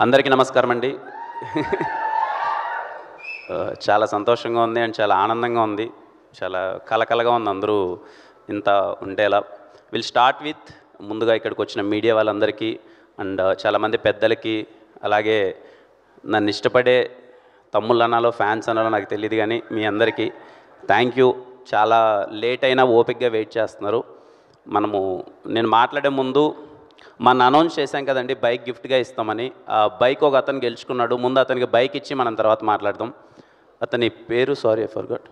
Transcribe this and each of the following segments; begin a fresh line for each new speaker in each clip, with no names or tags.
అందరికీ నమస్కారం అండి. చాలా సంతోషంగా ఉంది అండ్ చాలా ఆనందంగా ఉంది, చాలా కలకలగా ఉంది అందరూ ఇంత ఉండేలా. విల్ స్టార్ట్ విత్ ముందుగా ఇక్కడికి వచ్చిన మీడియా వాళ్ళందరికీ అండ్ చాలామంది పెద్దలకి, అలాగే నన్ను ఇష్టపడే తమ్ముళ్ళు అనాలో ఫ్యాన్స్ అనాలో నాకు తెలియదు, కానీ మీ అందరికీ థ్యాంక్ యూ. చాలా లేట్ అయినా ఓపిక్గా వెయిట్ చేస్తున్నారు. నేను మాట్లాడే ముందు మన అనౌన్స్ చేశాం కదండి బైక్ గిఫ్ట్గా ఇస్తామని. ఆ బైక్ ఒక అతను గెలుచుకున్నాడు. ముందు అతనికి బైక్ ఇచ్చి మనం తర్వాత మాట్లాడదాం. అతని పేరు సారీ ఐ ఫర్గాట్.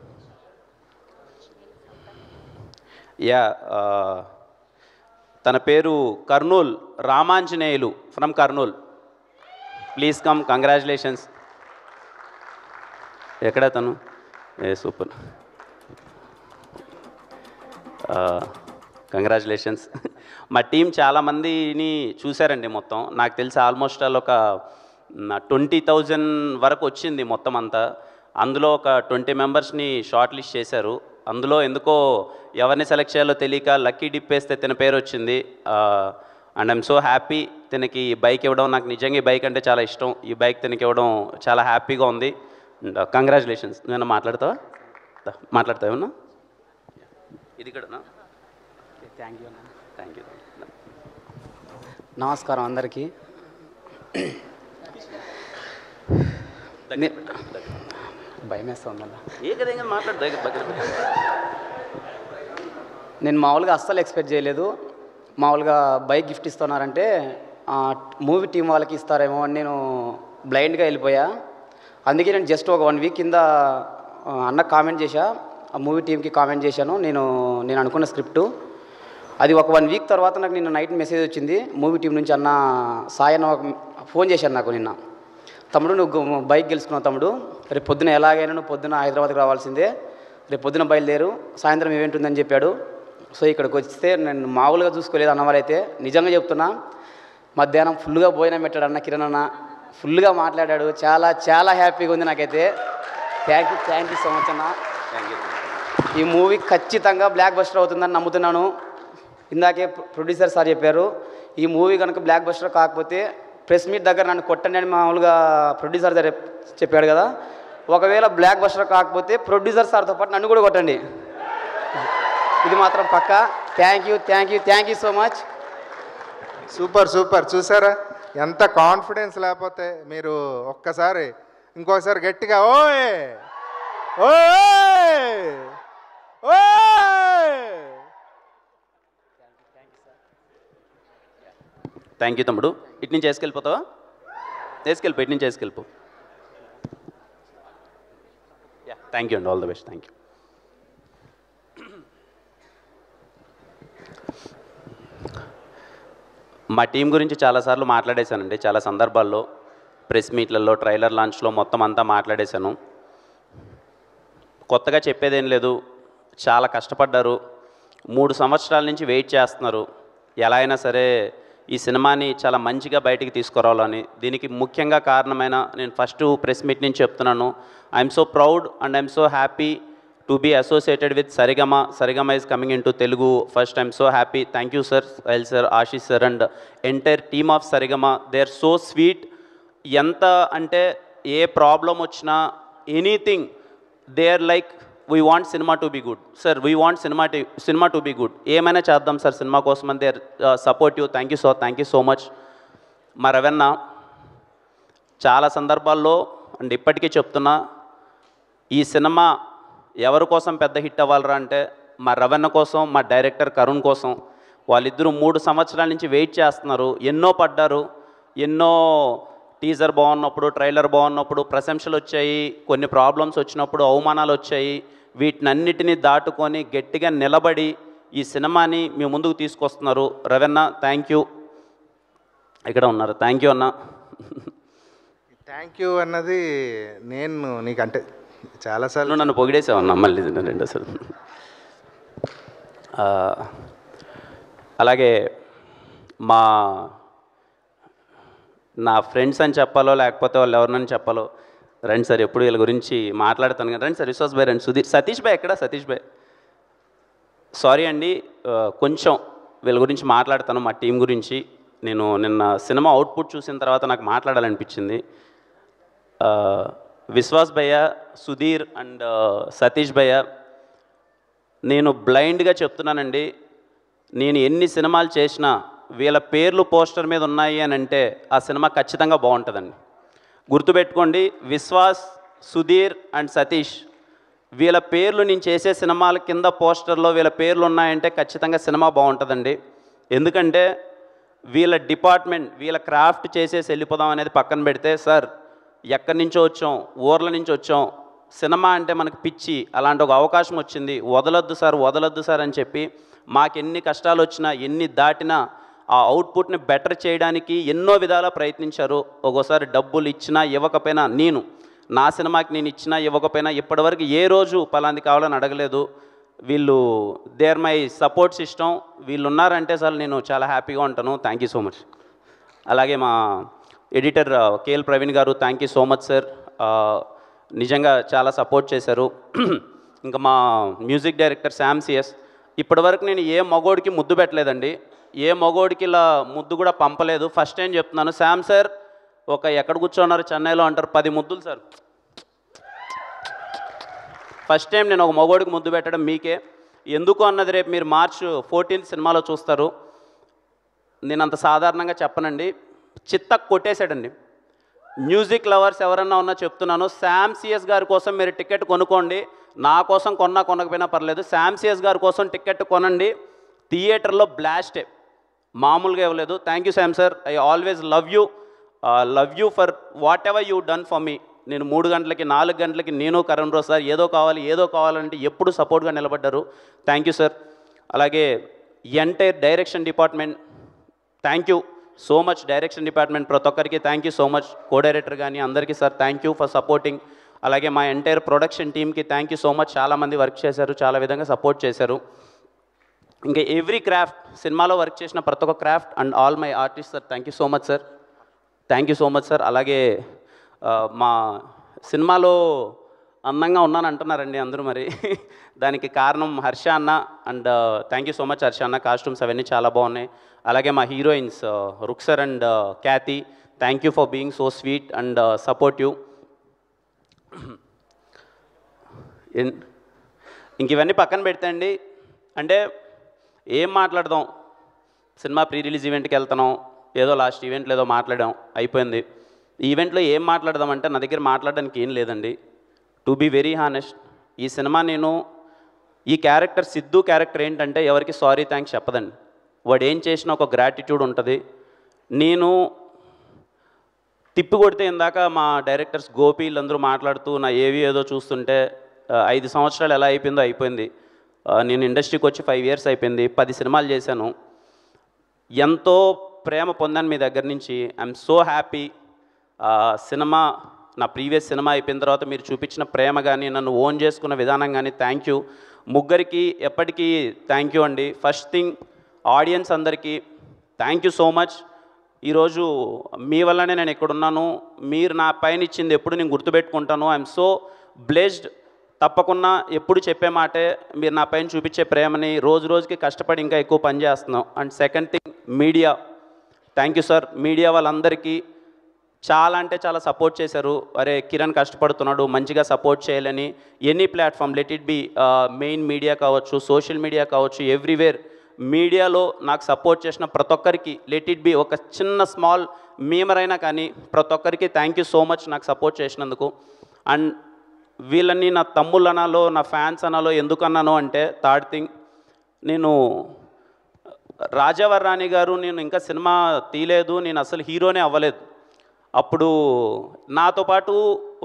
తన పేరు Kurnool Ramanjaneyulu from Kurnool. Please come. Congratulations. ఎక్కడ తను? Super, congratulations. మా టీం చాలామందిని చూశారండి. మొత్తం నాకు తెలిసి ఆల్మోస్ట్ ఒక 20,000 వరకు వచ్చింది మొత్తం అంతా. అందులో ఒక 20 మెంబర్స్ని షార్ట్ లిస్ట్ చేశారు. అందులో ఎందుకో ఎవరిని సెలెక్ట్ చేయాలో తెలియక లక్కీ డిప్ వేస్తే తన పేరు వచ్చింది. అండ్ ఐఎమ్ సో హ్యాపీ తనకి బైక్ ఇవ్వడం. నాకు నిజంగా ఈ బైక్ అంటే చాలా ఇష్టం. ఈ బైక్ తనకి ఇవ్వడం చాలా హ్యాపీగా ఉంది. And congratulations. నేను మాట్లాడతావేమన్నా? ఇది కూడా
థ్యాంక్ యూ అన్న.
Thank you.
నమస్కారం అందరికీ. భయం వేస్తుందన్న. నేను మామూలుగా అస్సలు ఎక్స్పెక్ట్ చేయలేదు. మామూలుగా బైక్ గిఫ్ట్ ఇస్తున్నారంటే మూవీ టీం వాళ్ళకి ఇస్తారేమో అని నేను బ్లైండ్గా వెళ్ళిపోయా. అందుకే నేను జస్ట్ ఒక 1 వీక్ కింద అన్నకు కామెంట్ చేశా, ఆ మూవీ టీంకి కామెంట్ చేశాను. నేను అనుకున్న స్క్రిప్టు అది ఒక 1 వీక్ తర్వాత నాకు నిన్న నైట్ మెసేజ్ వచ్చింది మూవీ టీం నుంచి. అన్న సాయి అన్న ఫోన్ చేశాను నాకు నిన్న. తమ్ముడు నువ్వు బైక్ గెలుచుకున్నావు తమ్ముడు, రేపు పొద్దున ఎలాగైనా నువ్వు పొద్దున హైదరాబాద్కి రావాల్సిందే, రేపు పొద్దున బయలుదేరు, సాయంత్రం ఈవెంట్ ఉందని చెప్పాడు. సో ఇక్కడికి వస్తే నేను మామూలుగా చూసుకోలేదు అన్నవారైతే. నిజంగా చెప్తున్నా, మధ్యాహ్నం ఫుల్గా భోజనం పెట్టాడు అన్న కిరణ్ అన్న, ఫుల్గా మాట్లాడాడు. చాలా చాలా హ్యాపీగా ఉంది నాకైతే. థ్యాంక్ యూ సో మచ్ అన్న. ఈ మూవీ ఖచ్చితంగా బ్లాక్ బస్టర్ అవుతుందని నమ్ముతున్నాను. ఇందాకే ప్రొడ్యూసర్ సార్ చెప్పారు, ఈ మూవీ కనుక బ్లాక్ బస్టర్ కాకపోతే ప్రెస్ మీట్ దగ్గర నన్ను కొట్టండి అని మామూలుగా ప్రొడ్యూసర్ సార్ చెప్పాడు కదా. ఒకవేళ బ్లాక్ బస్టర్ కాకపోతే ప్రొడ్యూసర్ సార్తో పాటు నన్ను కూడా కొట్టండి. ఇది మాత్రం పక్కా. Thank you so much.
Super super. చూసారా ఎంత కాన్ఫిడెన్స్? లేకపోతే మీరు ఇంకోసారి గట్టిగా ఓయ్ ఓయ్ ఓయ్.
థ్యాంక్ యూ తమ్ముడు. ఇటు నుంచి వేసుకెళ్ళిపోతావా? ఇటు నుంచి వేసుకెళ్ళిపో. థ్యాంక్ యూ అండి. All the best. Thank you. మా టీం గురించి చాలాసార్లు మాట్లాడేశానండి. చాలా సందర్భాల్లో ప్రెస్ మీట్లలో, ట్రైలర్ లాంచ్లో మొత్తం అంతా మాట్లాడేశాను. కొత్తగా చెప్పేదేం లేదు. చాలా కష్టపడ్డారు. 3 సంవత్సరాల నుంచి వెయిట్ చేస్తున్నారు. ఎలా అయినా సరే ఈ సినిమాని చాలా మంచిగా బయటికి తీసుకురావాలని. దీనికి ముఖ్యంగా కారణమైన నేను ఫస్ట్ ప్రెస్ మీట్ నుంచి చెప్తున్నాను, I'm so proud and I'm so happy to be associated with Saregama. Saregama is coming into Telugu first. I'm so happy. Thank you sir, సైల్ sir, Ashish sir and entire team of Saregama. They are so sweet. ఎంత అంటే ఏ problem వచ్చినా anything they are like we want cinema to be good sir, we want cinema to be good, ఏమైనా చేద్దాం sir cinema కోసం అని they are supportive. Thank you so much. మా రవెన్న చాలా సందర్భాల్లో అండ్ ఇప్పటికీ చెప్తున్నా, ఈ సినిమా ఎవరి కోసం పెద్ద హిట్ అవ్వాలరా అంటే మా రవెన్న కోసం, మా డైరెక్టర్ కరుణ్ కోసం. వాళ్ళిద్దరూ 3 సంవత్సరాల నుంచి వెయిట్ చేస్తున్నారు. ఎన్నో పడ్డారు. ఎన్నో టీజర్ బాగున్నప్పుడు, ట్రైలర్ బాగున్నప్పుడు ప్రశంసలు వచ్చాయి, కొన్ని ప్రాబ్లమ్స్ వచ్చినప్పుడు అవమానాలు వచ్చాయి. వీటినన్నిటినీ దాటుకొని గట్టిగా నిలబడి ఈ సినిమాని మీ ముందుకు తీసుకొస్తున్నారు. Ravanna thank you. ఇక్కడ ఉన్నారు. థ్యాంక్ యూ అన్న.
థ్యాంక్ యూ అన్నది నేను నీకంటే చాలాసార్లు
నన్ను పొగిడేసావు అన్న, మళ్ళీ రెండోసారి. అలాగే నా ఫ్రెండ్స్ అని చెప్పాలో లేకపోతే వాళ్ళు ఎవరినని చెప్పాలో, రండి సార్, ఎప్పుడు వీళ్ళ గురించి మాట్లాడతాను కదా. రండి సార్, విశ్వాస్ భాయ్ రండి, సతీష్ భాయ్ ఎక్కడ? సతీష్ భాయ్ సారీ అండి, కొంచెం వీళ్ళ గురించి మాట్లాడతాను, మా టీం గురించి. నేను నిన్న సినిమా అవుట్పుట్ చూసిన తర్వాత నాకు మాట్లాడాలనిపించింది. విశ్వాస్ భయ్య, సుధీర్ అండ్ సతీష్ భయ్య, నేను బ్లైండ్గా చెప్తున్నానండి, నేను ఎన్ని సినిమాలు చేసినా వీళ్ళ పేర్లు పోస్టర్ మీద ఉన్నాయి అని అంటే ఆ సినిమా ఖచ్చితంగా బాగుంటుందండి. గుర్తుపెట్టుకోండి, విశ్వాస్, సుధీర్ అండ్ సతీష్ వీళ్ళ పేర్లు నేను చేసే సినిమాల కింద పోస్టర్లో వీళ్ళ పేర్లు ఉన్నాయంటే ఖచ్చితంగా సినిమా బాగుంటుందండి. ఎందుకంటే వీళ్ళ డిపార్ట్మెంట్, వీళ్ళ క్రాఫ్ట్ చేసేసి వెళ్ళిపోదాం అనేది పక్కన పెడితే, సార్ ఎక్కడి నుంచో వచ్చాం, ఊర్ల నుంచి వచ్చాం, సినిమా అంటే మనకు పిచ్చి, అలాంటి ఒక అవకాశం వచ్చింది, వదలొద్దు సార్ అని చెప్పి మాకెన్ని కష్టాలు వచ్చినా ఎన్ని దాటినా ఆ అవుట్పుట్ని బెటర్ చేయడానికి ఎన్నో విధాలా ప్రయత్నించారు. ఒక్కోసారి డబ్బులు ఇచ్చినా ఇవ్వకపోయినా, నా సినిమాకి నేను ఇచ్చినా ఇవ్వకపోయినా ఇప్పటివరకు ఏ రోజు పలాంది కావాలని అడగలేదు. వీళ్ళు they are my support system. వీళ్ళు ఉన్నారంటే చాలు నేను చాలా హ్యాపీగా ఉంటాను. Thank you so much. అలాగే మా ఎడిటర్ కేఎల్ ప్రవీణ్ గారు, thank you so much sir, నిజంగా చాలా సపోర్ట్ చేశారు. ఇంకా మా మ్యూజిక్ డైరెక్టర్ శామ్ సిఎస్, ఇప్పటివరకు నేను ఏ మగోడికి ముద్దు పెట్టలేదండి, ఏ మగోడికి ఇలా ముద్దు కూడా పంపలేదు. ఫస్ట్ టైం చెప్తున్నాను, శామ్ సార్ ఒక ఎక్కడ కూర్చోన్నారు చెన్నైలో అంటారు, 10 ముద్దులు సార్. ఫస్ట్ టైం నేను ఒక మగోడికి ముద్దు పెట్టడం మీకే. ఎందుకు అన్నది రేపు మీరు March 14 సినిమాలో చూస్తారు. నేను అంత సాధారణంగా చెప్పనండి, చిత్త కొట్టేశాడండి. మ్యూజిక్ లవర్స్ ఎవరన్నా ఉన్నా చెప్తున్నాను, శామ్ సిఎస్ గారి కోసం మీరు టికెట్ కొనుక్కోండి. నా కోసం కొనకపోయినా పర్లేదు, శామ్ సిఎస్ గారి కోసం టికెట్ కొనండి. థియేటర్లో బ్లాస్టే, మామూలుగా ఇవ్వలేదు. Thank you Sam sir, I always love you for what ever you done for me. నేను 3 గంటలకి 4 గంటలకి నేను కరణ్ రావు సార్ ఏదో కావాలంటే ఎప్పుడు సపోర్ట్గా నిలబడ్డారు. Thank you sir. అలాగే entire direction department, thank you so much. Direction department ప్రతి ఒక్కరికి thank you so much. Co director కానీ అందరికీ sir thank you for supporting. అలాగే మా ఎంటైర్ ప్రొడక్షన్ టీమ్కి థ్యాంక్ యూ సో మచ్. చాలామంది వర్క్ చేశారు, చాలా విధంగా సపోర్ట్ చేశారు. ఇంకా ఎవ్రీ క్రాఫ్ట్, సినిమాలో వర్క్ చేసిన ప్రతి ఒక్క craft and all my artist sir, thank you so much sir, thank you so much sir. అలాగే మా సినిమాలో అందంగా ఉన్నాను అంటున్నారండి అందరూ, మరి దానికి కారణం హర్ష అన్న, and thank you so much Harsha అన్న, కాస్ట్యూమ్స్ అవన్నీ చాలా బాగున్నాయి. అలాగే మా heroines Rukshar and Kathy, thank you for being so sweet and supportive. ఇంక ఇవన్నీ పక్కన పెడితే అండి, అంటే ఏం మాట్లాడదాం, సినిమా ప్రీ రిలీజ్ ఈవెంట్కి వెళ్తున్నాం, ఏదో లాస్ట్ ఈవెంట్లో ఏదో మాట్లాడాం, అయిపోయింది. ఈ ఈవెంట్లో ఏం మాట్లాడదామంటే నా దగ్గర మాట్లాడడానికి ఏం లేదండి. టు బీ వెరీ హానెస్ట్, ఈ సినిమా ఈ క్యారెక్టర్ సిద్ధు క్యారెక్టర్ ఏంటంటే ఎవరికి సారీ థ్యాంక్స్ చెప్పదండి. వాడు ఏం చేసినా ఒక గ్రాటిట్యూడ్ ఉంటుంది. నేను తిప్పి కొడితే ఇందాక మా డైరెక్టర్స్ గోపి వీళ్ళందరూ మాట్లాడుతూ నా ఏదో చూస్తుంటే 5 సంవత్సరాలు ఎలా అయిపోయిందో అయిపోయింది. నేను ఇండస్ట్రీకి వచ్చి 5 years అయిపోయింది, 10 సినిమాలు చేశాను, ఎంతో ప్రేమ పొందాను మీ దగ్గర నుంచి. I'm so happy. సినిమా, నా ప్రీవియస్ సినిమా అయిపోయిన తర్వాత మీరు చూపించిన ప్రేమ కానీ, నన్ను ఓన్ చేసుకున్న విధానం కానీ, థ్యాంక్ యూ. ముగ్గురికి ఎప్పటికీ థ్యాంక్ యూ అండి. ఫస్ట్ థింగ్ ఆడియన్స్ అందరికీ థ్యాంక్ యూ సో మచ్. ఈరోజు మీ వల్లనే నేను ఎక్కడున్నాను, మీరు నా పైన ఇచ్చింది ఎప్పుడు నేను గుర్తుపెట్టుకుంటాను. I'm so blessed. తప్పకుండా ఎప్పుడు చెప్పే మాటే, మీరు నా పైన చూపించే ప్రేమని రోజుకి కష్టపడి ఇంకా ఎక్కువ పని చేస్తున్నాం. And second thing media, thank you sir. Media వాళ్ళందరికీ చాలా అంటే చాలా సపోర్ట్ చేశారు. అరే కిరణ్ కష్టపడుతున్నాడు, మంచిగా సపోర్ట్ చేయాలని. Any platform, let it be main media కావచ్చు, సోషల్ మీడియా కావచ్చు, ఎవ్రీవేర్ మీడియాలో నాకు సపోర్ట్ చేసిన ప్రతి ఒక్కరికి, లెట్ ఇట్ బి ఒక చిన్న స్మాల్ మీమర్ అయినా కానీ, ప్రతి ఒక్కరికి థ్యాంక్ యూ సో మచ్ నాకు సపోర్ట్ చేసినందుకు. అండ్ వీళ్ళని నా తమ్ముళ్ళు అనాలో, నా ఫ్యాన్స్ అనాలో ఎందుకు అన్నాను అంటే, థర్డ్ థింగ్, నేను రాజావర్ రాణి గారు, నేను ఇంకా సినిమా తీయలేదు, నేను అసలు హీరోనే అవ్వలేదు. అప్పుడు నాతో పాటు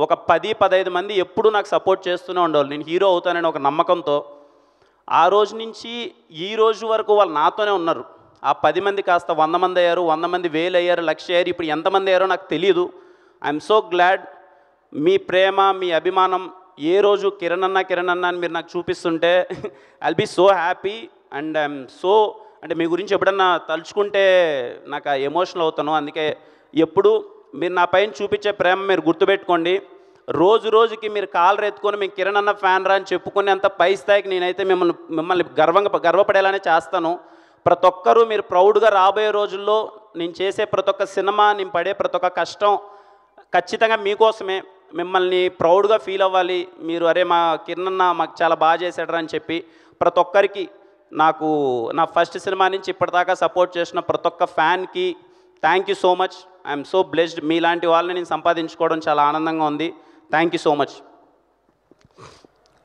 ఒక 10-15 మంది ఎప్పుడు నాకు సపోర్ట్ చేస్తూనే ఉండేవాళ్ళు, నేను హీరో అవుతానని ఒక నమ్మకంతో. ఆ రోజు నుంచి ఈ రోజు వరకు వాళ్ళు నాతోనే ఉన్నారు. ఆ 10 మంది కాస్త 100 మంది అయ్యారు, 100 మంది 1000 అయ్యారు, 1,00,000 అయ్యారు. ఇప్పుడు ఎంతమంది అయ్యారో నాకు తెలియదు. I'm so glad. మీ ప్రేమ, మీ అభిమానం ఏ రోజు కిరణ్ అన్న అని మీరు నాకు చూపిస్తుంటే I'll be so happy. And I'm so, అంటే మీ గురించి ఎప్పుడన్నా తలుచుకుంటే నాకు ఎమోషనల్ అవుతాను. అందుకే ఎప్పుడు మీరు నా పైన చూపించే ప్రేమ మీరు గుర్తుపెట్టుకోండి. రోజు రోజుకి మీరు కాలర్ ఎత్తుకొని మేము కిరణ్ అన్న ఫ్యాన్ రా అని చెప్పుకునేంత పై స్థాయికి నేనైతే మిమ్మల్ని గర్వపడేలానే చేస్తాను. ప్రతి ఒక్కరూ మీరు ప్రౌడ్గా రాబోయే రోజుల్లో నేను చేసే ప్రతి ఒక్క సినిమా, నేను పడే ప్రతి ఒక్క కష్టం ఖచ్చితంగా మీకోసమే. మిమ్మల్ని ప్రౌడ్గా ఫీల్ అవ్వాలి మీరు. అరే మా కిరణ్ అన్న మాకు చాలా బాగా చేశాడరా అని చెప్పి ప్రతి ఒక్కరికి, నాకు నా ఫస్ట్ సినిమా నుంచి ఇప్పటిదాకా సపోర్ట్ చేసిన ప్రతి ఒక్క ఫ్యాన్కి thank you so much. I'm so blessed. మీలాంటి వాళ్ళని నేను సంపాదించుకోవడం చాలా ఆనందంగా ఉంది. Thank you so much.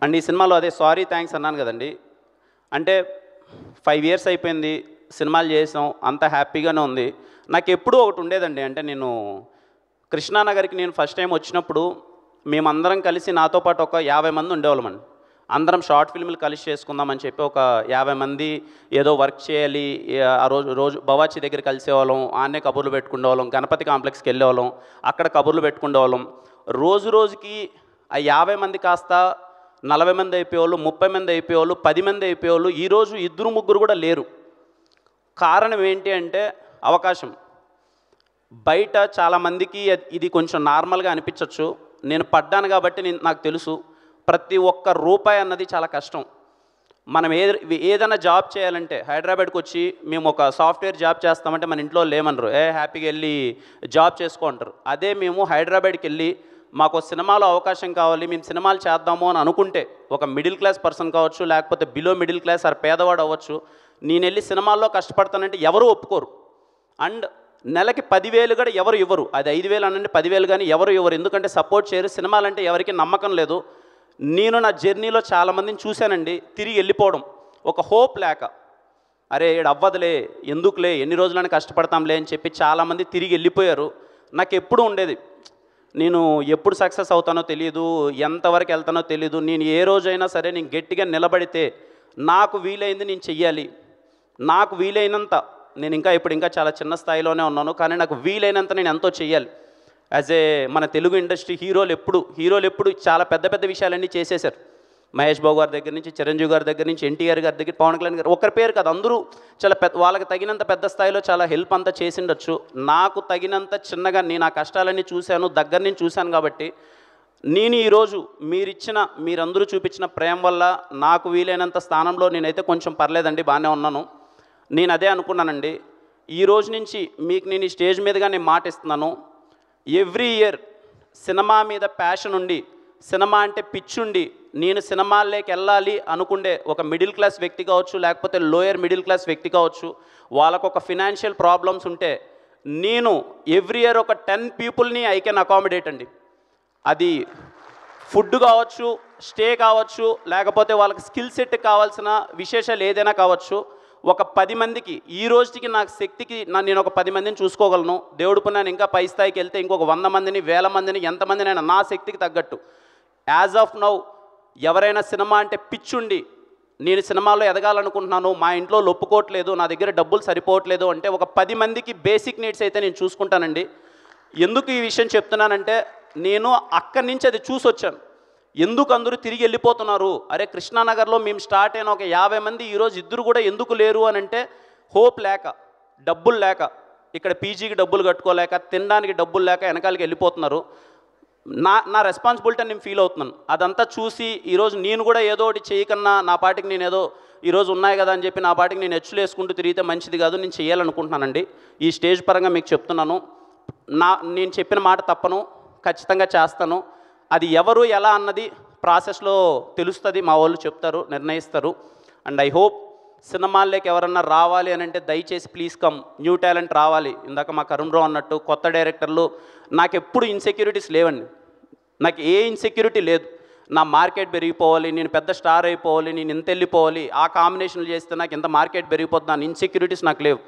And ఈ సినిమాలో అదే సారీ థ్యాంక్స్ అన్నాను కదండి, అంటే 5 years అయిపోయింది, సినిమాలు చేసాం, అంత హ్యాపీగానే ఉంది. నాకు ఎప్పుడూ ఒకటి ఉండేదండి, అంటే నేను కృష్ణానగర్కి నేను ఫస్ట్ టైం వచ్చినప్పుడు మేమందరం కలిసి నాతో పాటు ఒక 50 మంది ఉండేవాళ్ళమండి. అందరం షార్ట్ ఫిల్మ్లు కలిసి చేసుకుందామని చెప్పి ఒక 50 మంది ఏదో వర్క్ చేయాలి. ఆ రోజు బవాచి దగ్గర కలిసేవాళ్ళం, ఆన్నే కబుర్లు పెట్టుకునేవాళ్ళం, గణపతి కాంప్లెక్స్కి వెళ్ళేవాళ్ళం, అక్కడ కబుర్లు పెట్టుకునేవాళ్ళం. రోజు రోజుకి ఆ 50 మంది కాస్త 40 మంది అయిపోయేవాళ్ళు, 30 మంది అయిపోయేవాళ్ళు, 10 మంది అయిపోయేవాళ్ళు. ఈరోజు 2-3 కూడా లేరు. కారణం ఏంటి అంటే అవకాశం. బయట చాలామందికి ఇది కొంచెం నార్మల్గా అనిపించవచ్చు, నేను పడ్డాను కాబట్టి నాకు తెలుసు ప్రతి ఒక్క రూపాయి అన్నది చాలా కష్టం. మనం ఏదైనా జాబ్ చేయాలంటే హైదరాబాద్కి వచ్చి మేము ఒక సాఫ్ట్వేర్ జాబ్ చేస్తామంటే మన ఇంట్లో లేమనరు, హ్యాపీగా వెళ్ళి జాబ్ చేసుకో అంటారు. అదే మేము హైదరాబాద్కి వెళ్ళి మాకు సినిమాలో అవకాశం కావాలి, మేము సినిమాలు చేద్దాము అని అనుకుంటే, ఒక మిడిల్ క్లాస్ పర్సన్ కావచ్చు, లేకపోతే బిలో మిడిల్ క్లాస్ ఆర్ పేదవాడు అవ్వచ్చు, నేను వెళ్ళి సినిమాల్లో కష్టపడతానంటే ఎవరు ఒప్పుకోరు. అండ్ నెలకి 10,000 కూడా ఎవరు ఇవ్వరు. అది 5,000 అనండి 10,000 కానీ ఎవరు ఇవ్వరు, ఎందుకంటే సపోర్ట్ చేయరు. సినిమాలంటే ఎవరికి నమ్మకం లేదు. నేను నా జర్నీలో చాలామందిని చూశానండి, తిరిగి వెళ్ళిపోవడం, ఒక హోప్ లేక, అరే ఏడు అవ్వదులే, ఎందుకులే, ఎన్ని రోజులని కష్టపడతాంలే అని చెప్పి చాలామంది తిరిగి వెళ్ళిపోయారు. నాకు ఎప్పుడు ఉండేది, నేను ఎప్పుడు సక్సెస్ అవుతానో తెలియదు, ఎంతవరకు వెళ్తానో తెలియదు. నేను ఏ రోజైనా సరే నేను గట్టిగా నిలబడితే నాకు వీలైంది నేను చెయ్యాలి. నాకు వీలైనంత, నేను ఇంకా చాలా చిన్న స్థాయిలోనే ఉన్నాను, కానీ నాకు వీలైనంత నేను ఎంతో చెయ్యాలి. యాజ్ ఏ మన తెలుగు ఇండస్ట్రీ హీరోలు ఎప్పుడు చాలా పెద్ద పెద్ద విషయాలన్నీ చేసేశారు. మహేష్ బాబు గారి దగ్గర నుంచి, చిరంజీవి గారి దగ్గర నుంచి, ఎన్టీఆర్ గారి దగ్గర, పవన్ కళ్యాణ్ గారు, ఒకరి పేరు కాదు, అందరూ చాలా వాళ్ళకి తగినంత పెద్ద స్థాయిలో చాలా హెల్ప్ అంతా చేసిండొచ్చు. నాకు తగినంత చిన్నగా నేను ఆ కష్టాలన్నీ చూశాను, దగ్గర నుంచి చూశాను. కాబట్టి నేను ఈరోజు మీరందరూ చూపించిన ప్రేమ వల్ల నాకు వీలైనంత స్థానంలో నేనైతే కొంచెం పర్లేదండి, బాగానే ఉన్నాను. నేను అదే అనుకున్నానండి, ఈ రోజు నుంచి మీకు నేను ఈ స్టేజ్ మీదుగా నేను మాట ఇస్తున్నాను. ఎవ్రీ ఇయర్ సినిమా మీద ప్యాషన్ ఉండి, సినిమా అంటే పిచ్చుండి, నేను సినిమాల్లోకి వెళ్ళాలి అనుకుండే ఒక మిడిల్ క్లాస్ వ్యక్తి కావచ్చు, లేకపోతే లోయర్ మిడిల్ క్లాస్ వ్యక్తి కావచ్చు, వాళ్ళకు ఒక ఫినాన్షియల్ ప్రాబ్లమ్స్ ఉంటే నేను ఎవ్రీ ఇయర్ ఒక 10 పీపుల్ని ఐ కెన్ అకామిడేట్ అండి. అది ఫుడ్ కావచ్చు, స్టే కావచ్చు, లేకపోతే వాళ్ళకి స్కిల్ సెట్ కావాల్సిన విశేషాలు ఏదైనా కావచ్చు. ఒక 10 మందికి ఈ రోజుకి నాకు శక్తికి నేను ఒక 10 మందిని చూసుకోగలను. దేవుడు పుణ్యాన్ని ఇంకా పై స్థాయికి వెళ్తే ఇంకొక 100 మందిని, 1000 మందిని, ఎంతమందినైనా నా శక్తికి తగ్గట్టు. యాజ్ ఆఫ్ నౌ ఎవరైనా సినిమా అంటే పిచ్చుండి నేను సినిమాలో ఎదగాలనుకుంటున్నాను, మా ఇంట్లో ఒప్పుకోవట్లేదు, నా దగ్గర డబ్బులు సరిపోవట్లేదు అంటే ఒక 10 మందికి బేసిక్ నీడ్స్ అయితే నేను చూసుకుంటానండి. ఎందుకు ఈ విషయం చెప్తున్నానంటే నేను అక్కడి నుంచి అది చూసొచ్చాను. ఎందుకు అందరూ తిరిగి వెళ్ళిపోతున్నారు, అరే కృష్ణానగర్లో మేము స్టార్ట్ అయిన ఒక 50 మంది ఈరోజు 2 కూడా ఎందుకు లేరు అని అంటే హోప్ లేక, డబ్బులు లేక, ఇక్కడ పీజీకి డబ్బులు కట్టుకోలేక, తినడానికి డబ్బులు లేక వెనకాలకి వెళ్ళిపోతున్నారు. నా రెస్పాన్సిబిలిటీ నేను ఫీల్ అవుతున్నాను. అదంతా చూసి ఈరోజు నేను కూడా ఏదో ఒకటి చేయకన్నా నా పాటికి నేను ఏదో ఈరోజు ఉన్నాయి కదా అని చెప్పి నా పాటికి నేను హెచ్చులు వేసుకుంటూ తిరిగితే మంచిది కాదు, నేను చేయాలనుకుంటున్నానండి. ఈ స్టేజ్ పరంగా మీకు చెప్తున్నాను, నేను చెప్పిన మాట తప్పను, ఖచ్చితంగా చేస్తాను. అది ఎవరు ఎలా అన్నది ప్రాసెస్లో తెలుస్తుంది, మా వాళ్ళు చెప్తారు, నిర్ణయిస్తారు. అండ్ ఐ హోప్ సినిమాల్లోకి ఎవరన్నా రావాలి అని అంటే దయచేసి ప్లీజ్ కమ్, న్యూ టాలెంట్ రావాలి. ఇందాక మా కరుణ్ రావు అన్నట్టు కొత్త డైరెక్టర్లు, నాకు ఎప్పుడు ఇన్సెక్యూరిటీస్ లేవండి, నాకు ఏ ఇన్సెక్యూరిటీ లేదు. నా మార్కెట్ పెరిగిపోవాలి, నేను పెద్ద స్టార్ అయిపోవాలి, నేను ఇంత వెళ్ళిపోవాలి, ఆ కాంబినేషన్లు చేస్తే నాకు ఇంత మార్కెట్ పెరిగిపోతుంది, నా ఇన్సెక్యూరిటీస్ నాకు లేవు.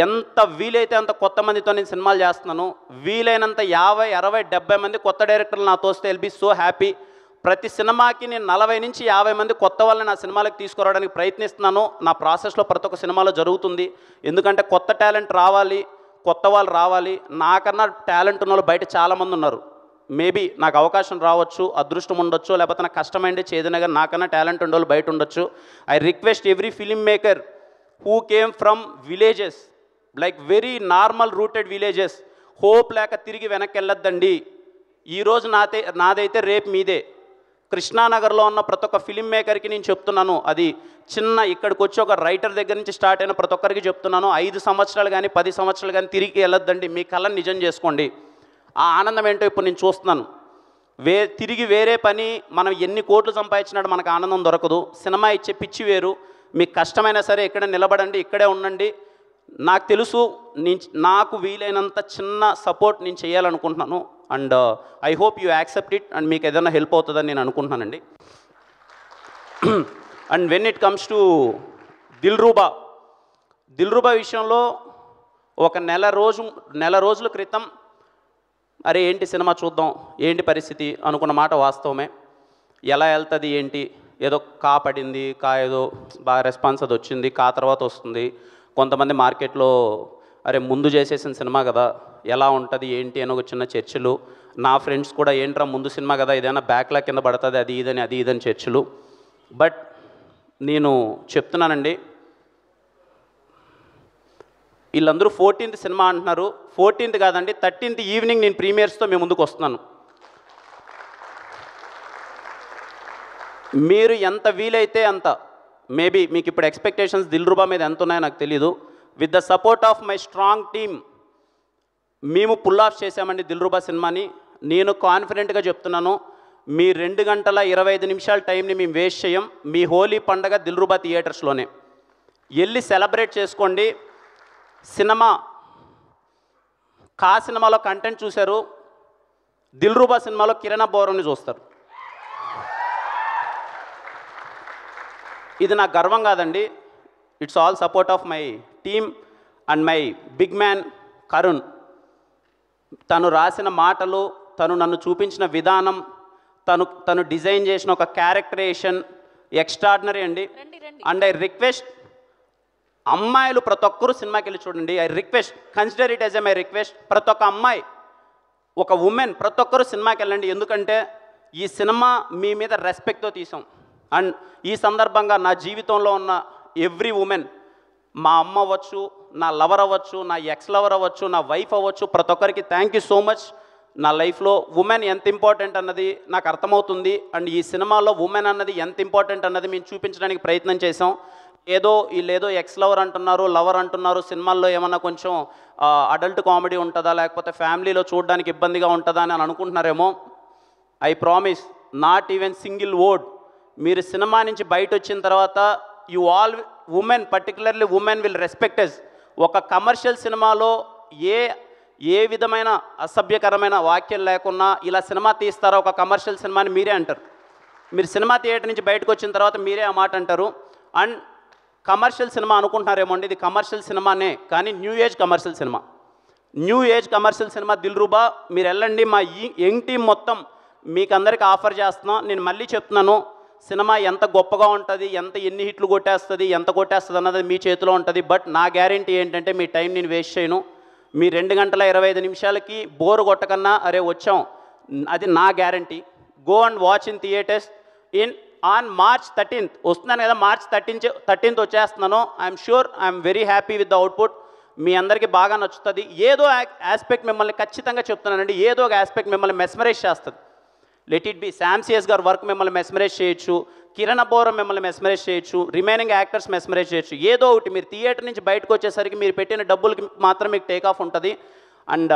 ఎంత వీలైతే అంత కొత్త మందితో నేను సినిమాలు చేస్తున్నాను. వీలైనంత 50, 60, 70 మంది కొత్త డైరెక్టర్లు నాతో వస్తే విల్ బీ సో హ్యాపీ. ప్రతి సినిమాకి నేను 40 నుంచి 50 మంది కొత్త వాళ్ళని నా సినిమాలకు తీసుకురావడానికి ప్రయత్నిస్తున్నాను. నా ప్రాసెస్లో ప్రతి ఒక్క సినిమాలో జరుగుతుంది. ఎందుకంటే కొత్త టాలెంట్ రావాలి, కొత్త వాళ్ళు రావాలి. నాకన్నా టాలెంట్ ఉన్న వాళ్ళు బయట చాలామంది ఉన్నారు. మేబీ నాకు అవకాశం రావచ్చు, అదృష్టం ఉండొచ్చు, లేకపోతే నాకు కష్టమైంది చేదైనా కానీ నాకన్నా టాలెంట్ ఉండే వాళ్ళు బయట ఉండొచ్చు. I request every film maker who came from villages, like very normal rooted villages, hope లేక తిరిగి వెనక్కి వెళ్ళొద్దండి. ఈరోజు నాదైతే రేపు మీదే. కృష్ణానగర్లో ఉన్న ప్రతి ఒక్క ఫిలిం మేకర్కి నేను చెప్తున్నాను, అది చిన్న ఇక్కడికి వచ్చి ఒక రైటర్ దగ్గర నుంచి స్టార్ట్ అయిన ప్రతి ఒక్కరికి చెప్తున్నాను, 5 సంవత్సరాలు కానీ 10 సంవత్సరాలు కానీ తిరిగి వెళ్ళొద్దండి, మీ కళను నిజం చేసుకోండి. ఆ ఆనందం ఏంటో ఇప్పుడు నేను చూస్తున్నాను. తిరిగి వేరే పని మనం ఎన్ని కోట్లు సంపాదించినాడు మనకు ఆనందం దొరకదు. సినిమా ఇచ్చే పిచ్చి వేరు. మీకు కష్టమైనా సరే ఇక్కడ నిలబడండి, ఇక్కడే ఉండండి. నాకు తెలుసు, నాకు వీలైనంత చిన్న సపోర్ట్ నేను చేయాలనుకుంటున్నాను. And I hope you accept it. And మీకు ఏదైనా హెల్ప్ అవుతుందని నేను అనుకుంటున్నానండి. And when it comes to Dilruba విషయంలో ఒక నెల రోజుల క్రితం అరే ఏంటి సినిమా చూద్దాం, ఏంటి పరిస్థితి అనుకున్న మాట వాస్తవమే. ఎలా వెళ్తుంది ఏంటి, ఏదో పడింది, ఏదో బాగా రెస్పాన్స్ అది వచ్చింది, తర్వాత వస్తుంది. కొంతమంది మార్కెట్లో అరే ముందు చేసేసిన సినిమా కదా, ఎలా ఉంటుంది ఏంటి అని ఒక చిన్న చర్చలు. నా ఫ్రెండ్స్ కూడా ఏంట్రా ముందు సినిమా కదా, ఏదైనా బ్యాక్లాగ్ కింద పడుతుంది, అది ఇదని చర్చలు. బట్ నేను చెప్తున్నానండి, వీళ్ళందరూ 14th సినిమా అంటున్నారు. 14th కాదండి, 13th ఈవినింగ్ నేను ప్రీమియర్స్తో మీ ముందుకు వస్తున్నాను. మీరు ఎంత వీలైతే అంత, మేబీ మీకు ఇప్పుడు ఎక్స్పెక్టేషన్స్ దిల్రూబా మీద ఎంత ఉన్నాయో నాకు తెలీదు. With the support of my strong team మేము పుల్ ఆఫ్ చేసామండి దిల్రూబా సినిమాని. నేను కాన్ఫిడెంట్గా చెప్తున్నాను, మీ 2 గంటల 25 నిమిషాల టైంని మేము వేస్ట్ చేయం. మీ హోలీ పండగ దిల్రూబా థియేటర్స్లోనే వెళ్ళి సెలబ్రేట్ చేసుకోండి. సినిమా సినిమాలో కంటెంట్ చూశారు, దిల్రూబా సినిమాలో కిరణ్ బోరాన్ని చూస్తారు. ఇది నా గర్వం కాదండి, it's all support of my team and my big man Karun. తను రాసిన మాటలు, తను నన్ను చూపించిన విధానం, తను డిజైన్ చేసిన ఒక క్యారెక్టరేషన్ ఎక్స్ట్రాడినరీ అండి. అండ్ ఐ రిక్వెస్ట్ అమ్మాయిలు ప్రతి ఒక్కరూ సినిమాకి వెళ్ళి చూడండి. I request, consider it as my request. ప్రతి ఒక్క అమ్మాయి, ఒక ఉమెన్, ప్రతి ఒక్కరూ సినిమాకి వెళ్ళండి. ఎందుకంటే ఈ సినిమా మీ మీద రెస్పెక్ట్తో తీసాం. అండ్ ఈ సందర్భంగా నా జీవితంలో ఉన్న ఎవ్రీ ఉమెన్, మా అమ్మ అవ్వచ్చు, నా లవర్ అవ్వచ్చు, నా ఎక్స్ లవర్ అవ్వచ్చు, నా వైఫ్ అవ్వచ్చు, ప్రతి ఒక్కరికి థ్యాంక్ యూ సో మచ్. నా లైఫ్లో ఉమెన్ ఎంత ఇంపార్టెంట్ అన్నది నాకు అర్థమవుతుంది. అండ్ ఈ సినిమాలో ఉమెన్ అన్నది ఎంత ఇంపార్టెంట్ అన్నది మేము చూపించడానికి ప్రయత్నం చేసాం. వీళ్ళేదో ఎక్స్ లవర్ అంటున్నారు, లవర్ అంటున్నారు, సినిమాల్లో ఏమన్నా కొంచెం అడల్ట్ కామెడీ ఉంటుందా, లేకపోతే ఫ్యామిలీలో చూడడానికి ఇబ్బందిగా ఉంటుందా అని అనుకుంటున్నారేమో. I promise, not even single word. మీరు సినిమా నుంచి బయట వచ్చిన తర్వాత you all women, particularly women will respect us. ఒక కమర్షియల్ సినిమాలో ఏ విధమైన అసభ్యకరమైన వాక్యం లేకున్నా ఇలా సినిమా తీస్తారా ఒక కమర్షియల్ సినిమాని మీరే అంటారు. మీరు సినిమా థియేటర్ నుంచి బయటకు వచ్చిన తర్వాత మీరే ఆ మాట అంటారు. అండ్ కమర్షియల్ సినిమా అనుకుంటున్నారేమో అండి, ఇది కమర్షియల్ సినిమానే, కానీ new age commercial cinema Dilruba. మీరు వెళ్ళండి, మా యంగ్ టీం మొత్తం మీకు అందరికీ ఆఫర్ చేస్తున్నాం. నేను మళ్ళీ చెప్తున్నాను, సినిమా ఎంత గొప్పగా ఉంటుంది, ఎన్ని హిట్లు కొట్టేస్తుంది, ఎంత కొట్టేస్తుంది అన్నది మీ చేతిలో ఉంటుంది. బట్ నా గ్యారంటీ ఏంటంటే మీ టైం నేను వేస్ట్ చేయను. మీ 2 గంటల 25 నిమిషాలకి బోరు కొట్టకన్నా అరే వచ్చాం, అది నా guarantee. Go and watch in theatres on March 13th వస్తున్నాను కదా, March 13th వచ్చేస్తున్నాను. I'm sure, I'm very happy with the output. మీ అందరికీ బాగా నచ్చుతుంది. ఏదో ఆస్పెక్ట్ మిమ్మల్ని ఖచ్చితంగా చెప్తున్నానండి, ఏదో ఒక ఆస్పెక్ట్ మిమ్మల్ని మెస్మరైజ్ చేస్తుంది. లెట్ ఇట్ బి శామ్సియస్ గారి వర్క్ మిమ్మల్ని మెస్మరైజ్ చేయొచ్చు, కిరణ్ బోరం మిమ్మల్ని మెస్మరైజ్ చేయొచ్చు, రిమైనింగ్ యాక్టర్స్ మెస్మరైజ్ చేయొచ్చు. ఏదో ఒకటి మీరు థియేటర్ నుంచి బయటకు వచ్చేసరికి మీరు పెట్టిన డబ్బులకి మాత్రం మీకు టేక్ ఆఫ్ ఉంటుంది. అండ్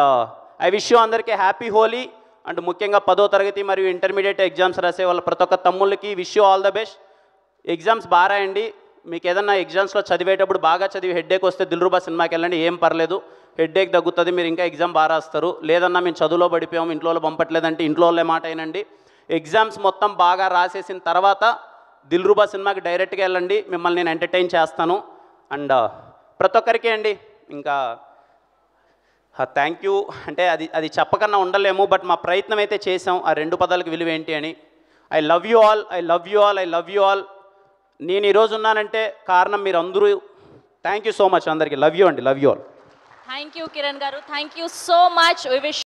ఐ విష్ యూ అందరికీ హ్యాపీ హోలీ. అండ్ ముఖ్యంగా 10వ తరగతి మరియు ఇంటర్మీడియట్ ఎగ్జామ్స్ రాసే వాళ్ళ ప్రతి ఒక్క తమ్ముళ్ళకి wish you all the best. Exams బాగా రాయండి. మీకు ఏదన్నా ఎగ్జామ్స్లో చదివేటప్పుడు బాగా చదివి హెడ్ఏక్ వస్తే దిల్రూబా సినిమాకి వెళ్ళండి, ఏం పర్లేదు, హెడ్ఏక్ తగ్గుతుంది, మీరు ఇంకా ఎగ్జామ్ బాగా రాస్తారు. లేదన్నా మేము చదువులో పడిపోయాము, ఇంట్లో పంపట్లేదంటే ఇంట్లో వాళ్ళే మాట అయినండి. ఎగ్జామ్స్ మొత్తం బాగా రాసేసిన తర్వాత దిల్రూబా సినిమాకి డైరెక్ట్గా వెళ్ళండి, మిమ్మల్ని నేను ఎంటర్టైన్ చేస్తాను. అండ్ ప్రతి ఒక్కరికి అండి ఇంకా థ్యాంక్ యూ అంటే అది చెప్పకన్నా ఉండలేము. బట్ మా ప్రయత్నం అయితే చేసాం, ఆ 2 పదాలకు విలువ ఏంటి అని. I love you all, I love you all, I love you all. నేను ఈరోజు ఉన్నానంటే కారణం మీరు అందరూ. థ్యాంక్ యూ సో మచ్ అందరికీ. లవ్ యూ అండి, love you all.
Thank you Kiran గారు, thank you so much. We wish